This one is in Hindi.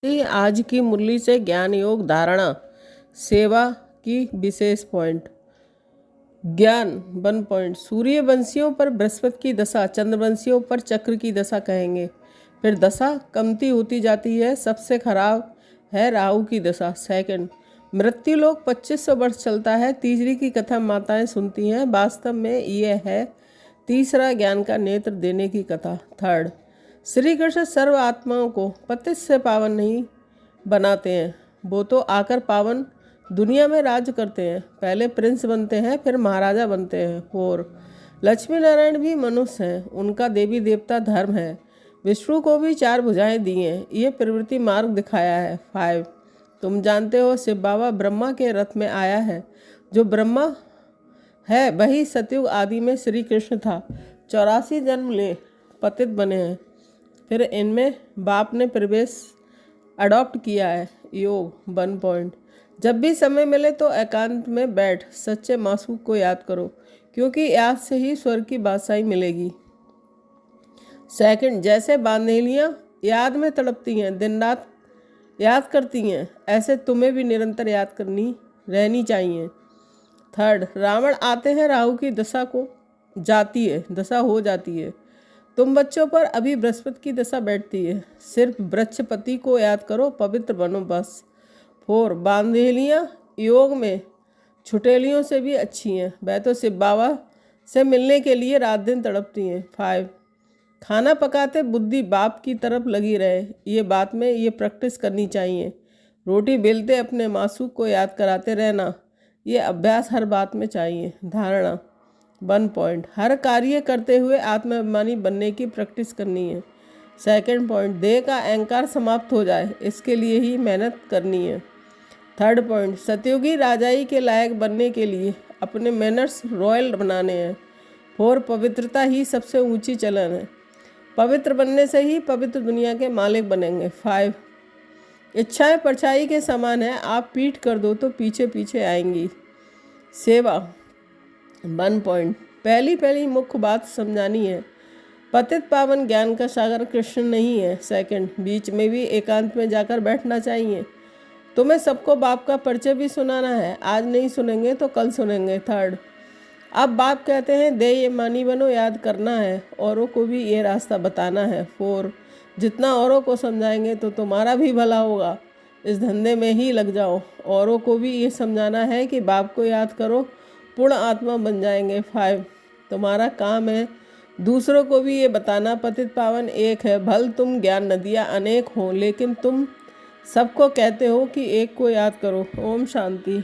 आज की मुरली से ज्ञान योग धारणा सेवा की विशेष पॉइंट। ज्ञान 1 पॉइंट। सूर्यवंशियों पर बृहस्पति की दशा, चंद्रवंशियों पर चक्र की दशा कहेंगे। फिर दशा कमती होती जाती है। सबसे खराब है राहु की दशा। सेकंड, मृत्यु लोक 2500 वर्ष चलता है। तीसरी की कथा माताएं सुनती हैं। वास्तव में यह है तीसरा ज्ञान का नेत्र देने की कथा। थर्ड, श्री कृष्ण सर्व आत्माओं को पतित से पावन नहीं बनाते हैं, वो तो आकर पावन दुनिया में राज करते हैं। पहले प्रिंस बनते हैं, फिर महाराजा बनते हैं। 4, लक्ष्मी नारायण भी मनुष्य हैं, उनका देवी देवता धर्म है। विष्णु को भी 4 भुजाएं दी हैं, ये प्रवृत्ति मार्ग दिखाया है। 5, तुम जानते हो शिव बाबा ब्रह्मा के रथ में आया है। जो ब्रह्मा है वही सतयुग आदि में श्री कृष्ण था। 84 जन्म ले पतित बने हैं, फिर इनमें बाप ने प्रवेश अडॉप्ट किया है। योग 1 पॉइंट। जब भी समय मिले तो एकांत में बैठ सच्चे मासूक को याद करो, क्योंकि याद से ही स्वर्ग की बादशाही मिलेगी। सेकंड, जैसे बांधेलियाँ याद में तड़पती हैं, दिन रात याद करती हैं, ऐसे तुम्हें भी निरंतर याद करनी रहनी चाहिए। थर्ड, रावण आते हैं, राहु की दशा हो जाती है। तुम बच्चों पर अभी बृहस्पति की दशा बैठती है। सिर्फ वृक्षपति को याद करो, पवित्र बनो बस। 4, बांधेलियाँ योग में छुटेलियों से भी अच्छी हैं, वह तो शिव बाबा से मिलने के लिए रात दिन तड़पती हैं। 5, खाना पकाते बुद्धि बाप की तरफ लगी रहे, ये बात में ये प्रैक्टिस करनी चाहिए। रोटी बेलते अपने मासूक को याद कराते रहना, ये अभ्यास हर बात में चाहिए। धारणा 1 पॉइंट, हर कार्य करते हुए आत्माभिमानी बनने की प्रैक्टिस करनी है। सेकंड पॉइंट, देह का अहंकार समाप्त हो जाए, इसके लिए ही मेहनत करनी है। थर्ड पॉइंट, सतयुगी राजाई के लायक बनने के लिए अपने मैनर्स रॉयल बनाने हैं। 4, पवित्रता ही सबसे ऊंची चलन है, पवित्र बनने से ही पवित्र दुनिया के मालिक बनेंगे। 5, इच्छाएं परछाई के समान है, आप पीठ कर दो तो पीछे पीछे आएंगी। सेवा 1 पॉइंट, पहली मुख्य बात समझानी है, पतित पावन ज्ञान का सागर कृष्ण नहीं है। सेकंड, बीच में भी एकांत में जाकर बैठना चाहिए। तुम्हें सबको बाप का परिचय भी सुनाना है, आज नहीं सुनेंगे तो कल सुनेंगे। थर्ड, अब बाप कहते हैं दे ये मानी बनो, याद करना है, औरों को भी ये रास्ता बताना है। 4, जितना औरों को समझाएंगे तो तुम्हारा भी भला होगा, इस धंधे में ही लग जाओ। औरों को भी ये समझाना है कि बाप को याद करो, पूर्ण आत्मा बन जाएंगे। 5, तुम्हारा काम है दूसरों को भी ये बताना, पतित पावन एक है, भल तुम ज्ञान नदियाँ अनेक हों, लेकिन तुम सबको कहते हो कि एक को याद करो। ओम शांति।